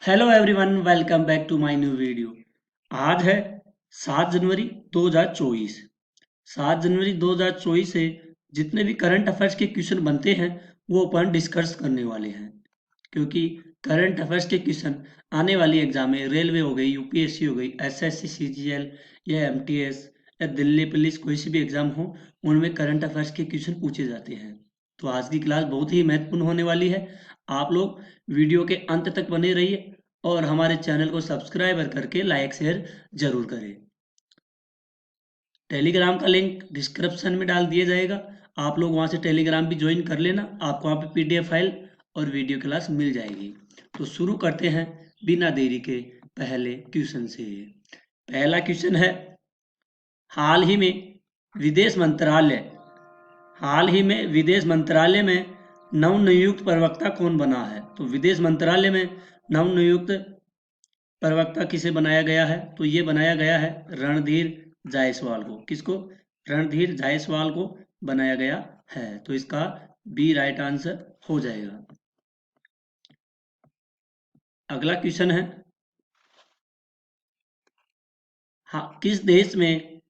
Hello everyone, welcome back to my new video. आज है 7 जनवरी 2024। 7 जनवरी 2024 से जितने भी करंट अफेयर्स के क्वेश्चन बनते हैं वो अपन डिस्कस करने वाले हैं। क्योंकि करंट अफेयर्स के क्वेश्चन आने वाली एग्जाम में रेलवे हो गई, यूपीएससी हो गई, एसएससी, सीजीएल या एमटीएस या दिल्ली पुलिस, कोई सी भी एग्जाम हो उनमें करंट अफेयर्स के क्वेश्चन पूछे जाते हैं। तो आज की क्लास बहुत ही महत्वपूर्ण होने वाली है। आप लोग वीडियो के अंत तक बने रहिए और हमारे चैनल को सब्सक्राइब करके लाइक शेयर जरूर करें। टेलीग्राम का लिंक डिस्क्रिप्शन में डाल दिया जाएगा। आप लोग वहाँ से टेलीग्राम भी ज्वाइन कर लेना। आपको वहाँ पे पीडीएफ फाइल और वीडियो क्लास मिल जाएगी। तो शुरू करते हैं बिना देरी के पहले क्वेश्चन से। पहला क्वेश्चन है, हाल ही में विदेश मंत्रालय हाल ही में विदेश मंत्रालय में नवनियुक्त प्रवक्ता कौन बना है? तो विदेश मंत्रालय में नवनियुक्त प्रवक्ता किसे बनाया गया है? तो ये बनाया गया है रणधीर जायसवाल को। किसको? रणधीर जायसवाल को बनाया गया है। तो इसका बी राइट आंसर हो जाएगा। अगला क्वेश्चन है, हाँ, किस देश में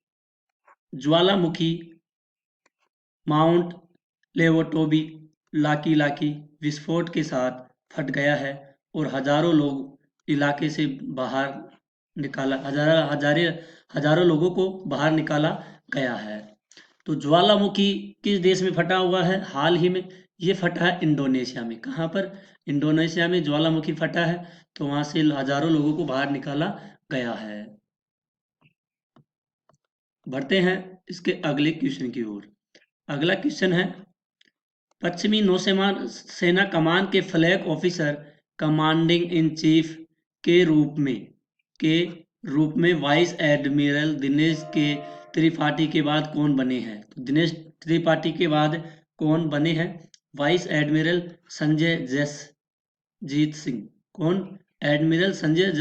ज्वालामुखी माउंट लेवोटोबी लाकी लाकी विस्फोट के साथ फट गया है और हजारों लोग इलाके से बाहर निकाला हजारों लोगों को बाहर निकाला गया है? तो ज्वालामुखी किस देश में फटा हुआ है हाल ही में? ये फटा है इंडोनेशिया में। कहाँ पर? इंडोनेशिया में ज्वालामुखी फटा है, तो वहां से हजारों लोगों को बाहर निकाला गया है। बढ़ते हैं इसके अगले क्वेश्चन की ओर। अगला क्वेश्चन है, पश्चिमी नौसेना सेना कमान के flag officer commanding in chief के के रूप में वाइस एडमिरल दिनेश के त्रिपाठी के बाद कौन बने हैं? तो दिनेश त्रिपाठी के बाद कौन बने हैं? Vice admiral Sanjay Jasjit Singh. कौन? एडमिरल संजय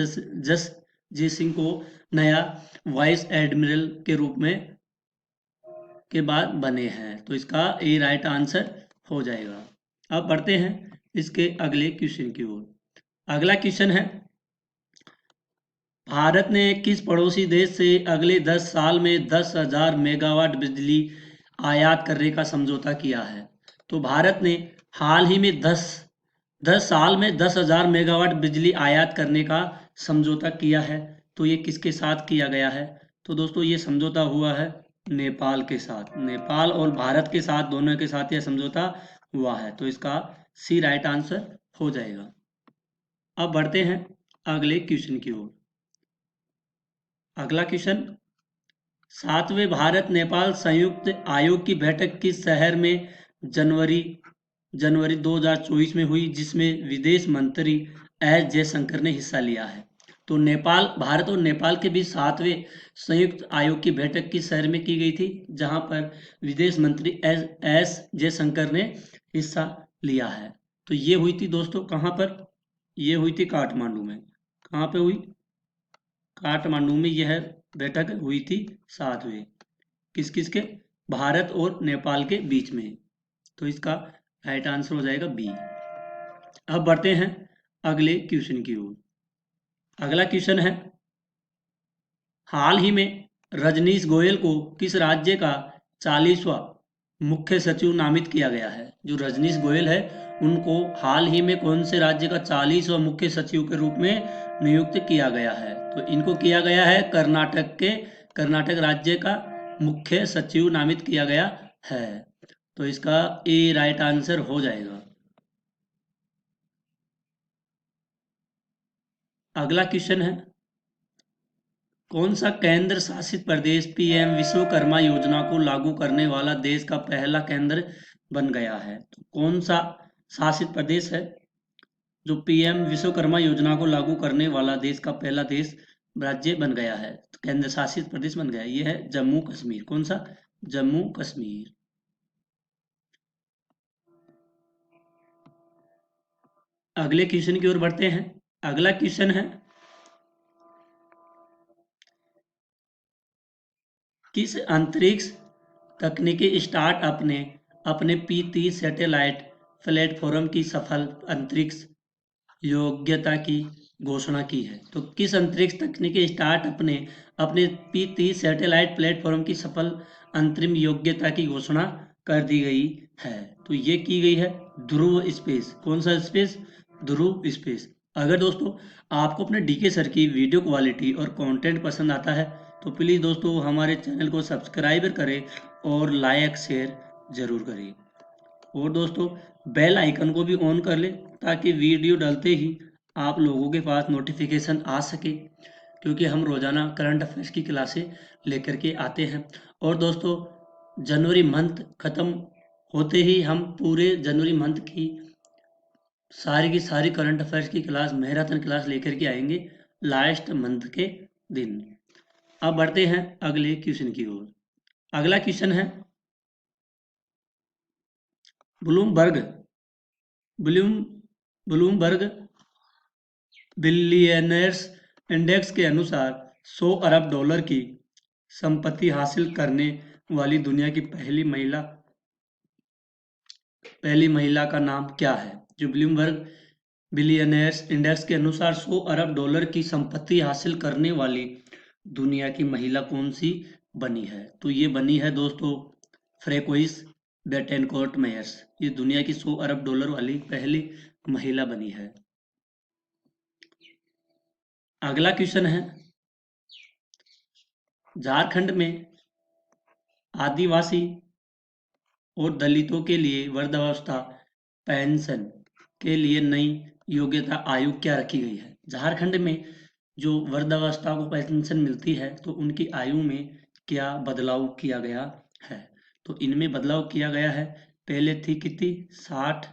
जसजीत सिंह को नया वाइस एडमिरल के रूप में के बाद बने हैं। तो इसका ए राइट आंसर हो जाएगा। अब बढ़ते हैं इसके अगले क्वेश्चन की ओर। अगला क्वेश्चन है, भारत ने किस पड़ोसी देश से अगले 10 साल में 10,000 मेगावाट बिजली आयात करने का समझौता किया है? तो भारत ने हाल ही में 10 साल में 10,000 मेगावाट बिजली आयात करने का समझौता किया है। तो ये किसके साथ किया गया है? तो दोस्तों ये समझौता हुआ है नेपाल के साथ। नेपाल और भारत के साथ, दोनों के साथ यह समझौता हुआ है। तो इसका सी राइट आंसर हो जाएगा। अब बढ़ते हैं अगले क्वेश्चन की ओर। अगला क्वेश्चन, 7वें भारत नेपाल संयुक्त आयोग की बैठक किस शहर में जनवरी जनवरी 2024 में हुई, जिसमें विदेश मंत्री एस जयशंकर ने हिस्सा लिया है? तो भारत और नेपाल के बीच 7वें संयुक्त आयोग की बैठक किस शहर में की गई थी, जहां पर विदेश मंत्री एस जयशंकर ने हिस्सा लिया है? तो ये हुई थी दोस्तों कहां पर? ये हुई थी काठमांडू में। कहां पे हुई? काठमांडू में यह बैठक हुई थी 7वें। किस किस के? भारत और नेपाल के बीच में। तो इसका राइट आंसर हो जाएगा बी। अब बढ़ते हैं अगले क्वेश्चन की ओर। अगला क्वेश्चन है, हाल ही में रजनीश गोयल को किस राज्य का 40वां मुख्य सचिव नामित किया गया है? जो रजनीश गोयल है उनको हाल ही में कौन से राज्य का 40वां मुख्य सचिव के रूप में नियुक्त किया गया है? तो इनको किया गया है कर्नाटक राज्य का मुख्य सचिव नामित किया गया है। तो इसका ए राइट आंसर हो जाएगा। अगला क्वेश्चन है, कौन सा केंद्र शासित प्रदेश पीएम विश्वकर्मा योजना को लागू करने वाला देश का पहला केंद्र बन गया है? तो कौन सा शासित प्रदेश है जो पीएम विश्वकर्मा योजना को लागू करने वाला देश का पहला देश राज्य बन गया है, तो केंद्र शासित प्रदेश बन गया? ये है जम्मू कश्मीर। कौन सा? जम्मू कश्मीर। अगले क्वेश्चन की ओर बढ़ते हैं। अगला क्वेश्चन है, किस अंतरिक्ष तकनीकी स्टार्टअप ने अपने P-30 सैटेलाइट प्लेटफॉर्म की सफल अंतरिक्ष योग्यता की घोषणा की है। तो किस अंतरिक्ष तकनीकी स्टार्टअप ने अपने P30 सैटेलाइट प्लेटफॉर्म की सफल अंतरिम योग्यता की घोषणा कर दी गई है? तो ये की गई है ध्रुव स्पेस। कौन सा स्पेस? ध्रुव स्पेस। अगर दोस्तों आपको अपने डीके सर की वीडियो क्वालिटी और कंटेंट पसंद आता है तो प्लीज़ दोस्तों हमारे चैनल को सब्सक्राइब करें और लाइक शेयर ज़रूर करें। और दोस्तों बेल आइकन को भी ऑन कर ले ताकि वीडियो डालते ही आप लोगों के पास नोटिफिकेशन आ सके, क्योंकि हम रोज़ाना करंट अफेयर्स की क्लासें लेकर के आते हैं। और दोस्तों जनवरी मंथ ख़त्म होते ही हम पूरे जनवरी मंथ की सारी करंट अफेयर्स की क्लास मैराथन क्लास लेकर के आएंगे लास्ट मंथ के दिन। अब बढ़ते हैं अगले क्वेश्चन की ओर। अगला क्वेश्चन है ब्लूमबर्ग ब्लूमबर्ग बिलियनर्स इंडेक्स के अनुसार 100 अरब डॉलर की संपत्ति हासिल करने वाली दुनिया की पहली महिला का नाम क्या है? जो ब्लूमबर्ग बिलियनर्स इंडेक्स के अनुसार 100 अरब डॉलर की संपत्ति हासिल करने वाली दुनिया की महिला कौन सी बनी है? तो ये बनी है दोस्तों फ्रेकोइस बेटेनकोर्ट मेयर्स। ये दुनिया की 100 अरब डॉलर वाली पहली महिला बनी है। अगला क्वेश्चन है झारखंड में आदिवासी और दलितों के लिए वृद्धावस्था पेंशन के लिए नई योग्यता आयु क्या रखी गई है? झारखंड में जो वृद्धावस्था को पेंशन मिलती है तो उनकी आयु में क्या बदलाव किया गया है? तो इनमें बदलाव किया गया है। पहले थी कितनी 60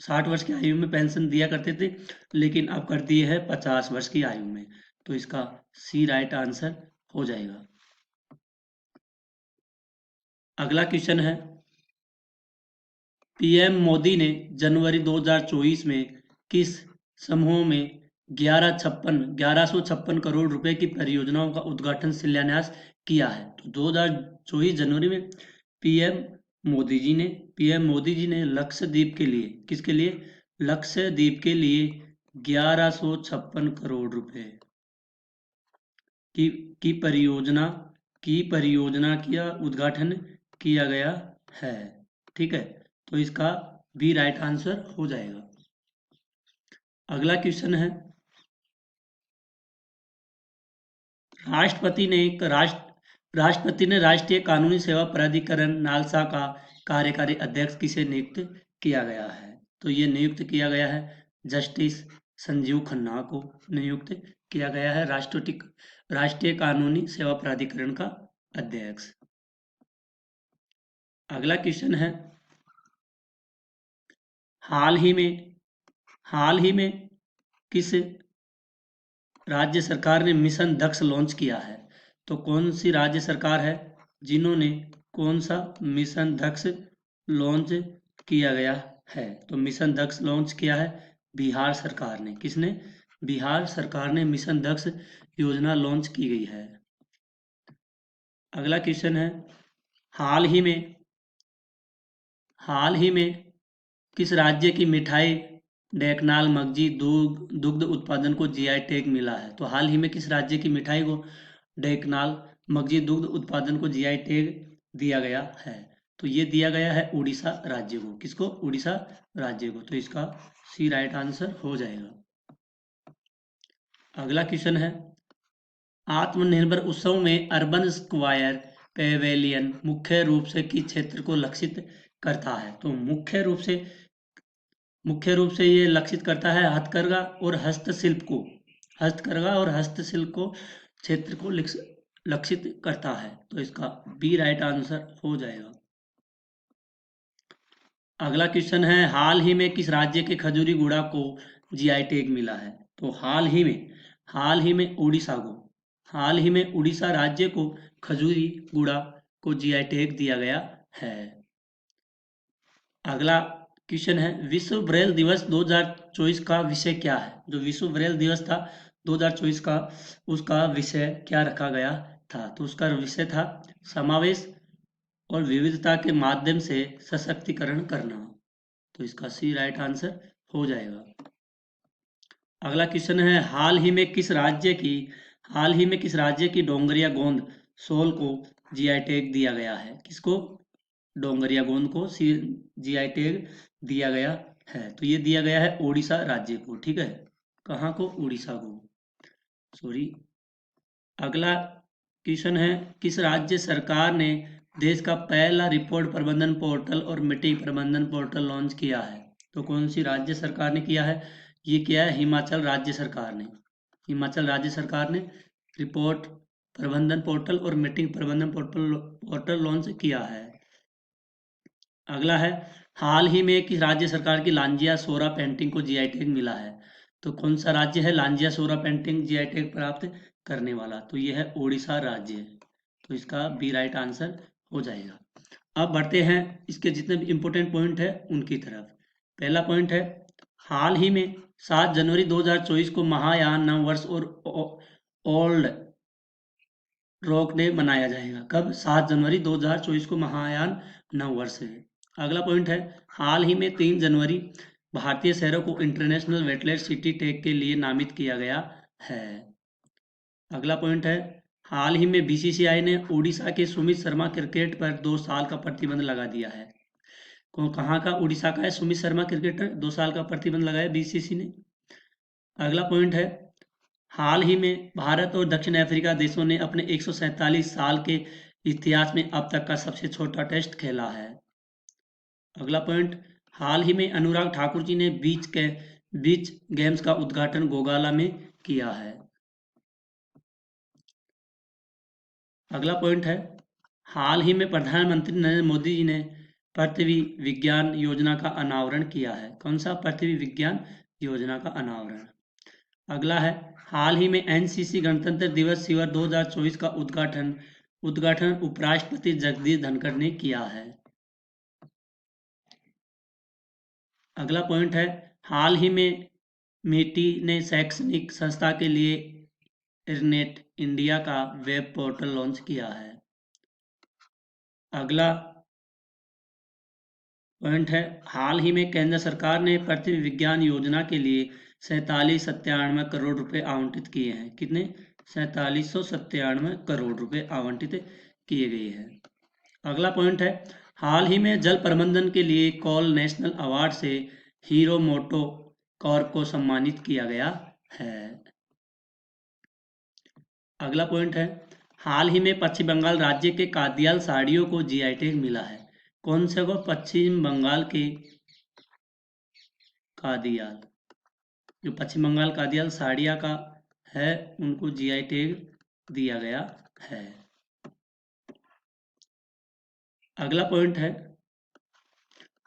60 वर्ष की आयु में पेंशन दिया करते थे, लेकिन अब कर दिए है 50 वर्ष की आयु में। तो इसका सी राइट आंसर हो जाएगा। अगला क्वेश्चन है पीएम मोदी ने जनवरी 2024 में किस समूह में 1156 करोड़ रुपए की परियोजनाओं का उद्घाटन शिलान्यास किया है? तो 2024 जनवरी में पीएम पीएम मोदी जी ने लक्षद्वीप के लिए, किसके लिए? लक्षद्वीप के लिए 1156 करोड़ रुपए की परियोजना का उद्घाटन किया गया है। ठीक है, तो इसका बी राइट आंसर हो जाएगा। अगला क्वेश्चन है राष्ट्रपति ने राष्ट्रीय कानूनी सेवा प्राधिकरण नालसा का कार्यकारी अध्यक्ष किसे नियुक्त किया गया है? तो ये नियुक्त किया गया है जस्टिस संजीव खन्ना को नियुक्त किया गया है राष्ट्रीय कानूनी सेवा प्राधिकरण का अध्यक्ष। अगला क्वेश्चन है हाल ही में किस राज्य सरकार ने मिशन दक्ष लॉन्च किया है? तो कौन सी राज्य सरकार है जिन्होंने कौन सा मिशन दक्ष लॉन्च किया गया है? तो मिशन दक्ष लॉन्च किया है बिहार सरकार ने। किसने? बिहार सरकार ने मिशन दक्ष योजना लॉन्च की गई है। अगला क्वेश्चन है हाल ही में किस राज्य की मिठाई डेकनाल मगजी दुग्ध उत्पादन को जीआई टैग मिला है? तो हाल ही में किस राज्य की मिठाई को डेकनाल मगजी दुग्ध उत्पादन को जीआई टैग दिया गया है? तो ये दिया गया है उड़ीसा राज्य को। किसको? उड़ीसा राज्य को। तो इसका सी राइट आंसर हो जाएगा। अगला क्वेश्चन है आत्मनिर्भर उत्सव में अर्बन स्क्वायर पेवेलियन मुख्य रूप से किस क्षेत्र को लक्षित करता है? तो मुख्य रूप से ये लक्षित करता है हथकरघा और हस्तशिल्प को क्षेत्र को लक्षित करता है। तो इसका बी राइट आंसर हो जाएगा। अगला क्वेश्चन है हाल ही में किस राज्य के खजूरी गुड़ा को जीआई टैग मिला है? तो हाल ही में उड़ीसा राज्य को खजूरी गुड़ा को जीआई टैग दिया गया है। अगला क्वेश्चन है विश्व ब्रेल दिवस 2024 का विषय क्या है? जो विश्व ब्रेल दिवस था 2024 का, उसका विषय क्या रखा गया था? तो उसका विषय था समावेश और विविधता के माध्यम से सशक्तिकरण करना। तो इसका सी राइट आंसर हो जाएगा। अगला क्वेश्चन है, हाल ही में किस राज्य की डोंगरिया गोंद सोल को जीआई टैग दिया गया है? किसको? डोंगरिया गोंद को जीआई टैग दिया गया है। तो ये दिया गया है ओडिशा राज्य को। ठीक है, कहाँ को? उड़ीसा को, सॉरी। अगला क्वेश्चन है, किस राज्य सरकार ने देश का पहला रिपोर्ट प्रबंधन पोर्टल और मीटिंग प्रबंधन पोर्टल लॉन्च किया है? तो कौन सी राज्य सरकार ने किया है? ये किया है हिमाचल राज्य सरकार ने। हिमाचल राज्य सरकार ने रिपोर्ट प्रबंधन पोर्टल और मीटिंग प्रबंधन पोर्टल लॉन्च किया है। अगला है, हाल ही में किस राज्य सरकार की लांजिया सोरा पेंटिंग को जीआई टैग मिला है? तो कौन सा राज्य है लांजिया सोरा पेंटिंग जीआई टैग प्राप्त करने वाला? तो ये है ओडिशा राज्य। तो इसका बी राइट आंसर हो जाएगा। अब बढ़ते हैं इसके जितने भी इंपॉर्टेंट पॉइंट है उनकी तरफ। पहला पॉइंट है, हाल ही में 7 जनवरी 2024 को महायान नववर्ष और ओल्ड रॉक डे मनाया जाएगा। कब? 7 जनवरी 2024 को महायान नववर्ष है। अगला पॉइंट है, हाल ही में 3 जनवरी भारतीय शहरों को इंटरनेशनल वेटलैंड सिटी टैग के लिए नामित किया गया है। अगला पॉइंट है, हाल ही में बीसीसीआई ने उड़ीसा के सुमित शर्मा क्रिकेट पर 2 साल का प्रतिबंध लगा दिया है। कहाँ का? उड़ीसा का है सुमित शर्मा क्रिकेटर, 2 साल का प्रतिबंध लगाया बीसीसी ने। अगला पॉइंट है, हाल ही में भारत और दक्षिण अफ्रीका देशों ने अपने 147 साल के इतिहास में अब तक का सबसे छोटा टेस्ट खेला है। अगला पॉइंट, हाल ही में अनुराग ठाकुर जी ने बीच गेम्स का उद्घाटन गोगाला में किया है। अगला पॉइंट है, हाल ही में प्रधानमंत्री नरेंद्र मोदी जी ने पृथ्वी विज्ञान योजना का अनावरण किया है। कौन सा? पृथ्वी विज्ञान योजना का अनावरण। अगला है, हाल ही में एनसीसी गणतंत्र दिवस शिविर 2024 का उद्घाटन उपराष्ट्रपति जगदीप धनखड़ ने किया है। अगला पॉइंट है, हाल ही में मेटी ने शैक्षणिक संस्था के लिए इंटरनेट इंडिया का वेब पोर्टल लॉन्च किया है। अगला पॉइंट है, हाल ही में केंद्र सरकार ने पृथ्वी विज्ञान योजना के लिए 4797 करोड़ रुपए आवंटित किए हैं। कितने? 4797 करोड़ रुपए आवंटित किए गए हैं। अगला पॉइंट है, हाल ही में जल प्रबंधन के लिए कॉल नेशनल अवार्ड से हीरो मोटो कॉर्प को सम्मानित किया गया है। अगला पॉइंट है, हाल ही में पश्चिम बंगाल राज्य के कादियाल साड़ियों को जीआई टैग मिला है। कौन से को? पश्चिम बंगाल के कादियाल, जो पश्चिम बंगाल कादियाल साड़िया का है उनको जीआई टैग दिया गया है। अगला पॉइंट है,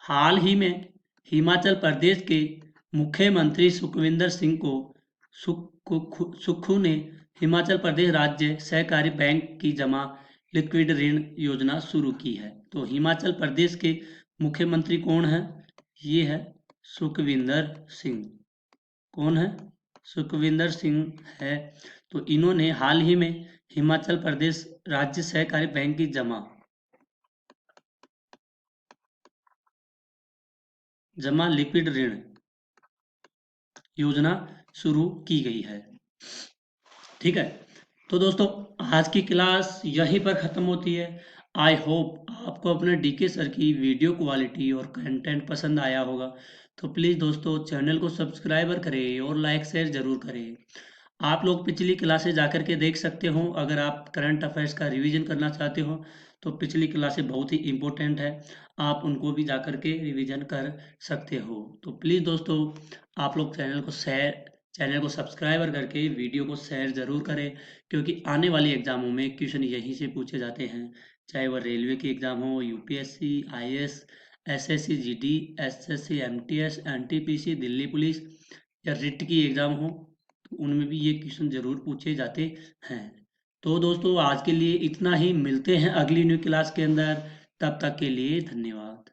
हाल ही में हिमाचल प्रदेश के मुख्यमंत्री सुखविंदर सिंह को सुक्खू ने हिमाचल प्रदेश राज्य सहकारी बैंक की जमा लिक्विड ऋण योजना शुरू की है। तो हिमाचल प्रदेश के मुख्यमंत्री कौन है? ये है सुखविंदर सिंह। कौन है? सुखविंदर सिंह है। तो इन्होंने हाल ही में हिमाचल प्रदेश राज्य सहकारी बैंक की जमा लिक्विड ऋण योजना शुरू की गई है। ठीक है, तो दोस्तों आज की क्लास यहीं पर ख़त्म होती है। आई होप आपको अपने डीके सर की वीडियो क्वालिटी और कंटेंट पसंद आया होगा। तो प्लीज़ दोस्तों चैनल को सब्सक्राइबर करें और लाइक शेयर ज़रूर करें। आप लोग पिछली क्लासें जाकर के देख सकते हो। अगर आप करंट अफेयर्स का रिवीजन करना चाहते हो तो पिछली क्लासें बहुत ही इम्पोर्टेंट है, आप उनको भी जाकर के रिवीजन कर सकते हो। तो प्लीज़ दोस्तों आप लोग चैनल को सब्सक्राइबर करके वीडियो को शेयर ज़रूर करें, क्योंकि आने वाली एग्ज़ामों में क्वेश्चन यहीं से पूछे जाते हैं, चाहे वह रेलवे की एग्ज़ाम हो, UPSC, IAS, SSC GD, SSC MTS, NTPC, Delhi police या रिट की एग्ज़ाम हो, तो उनमें भी ये क्वेश्चन ज़रूर पूछे जाते हैं। तो दोस्तों आज के लिए इतना ही, मिलते हैं अगली न्यू क्लास के अंदर। तब तक के लिए धन्यवाद।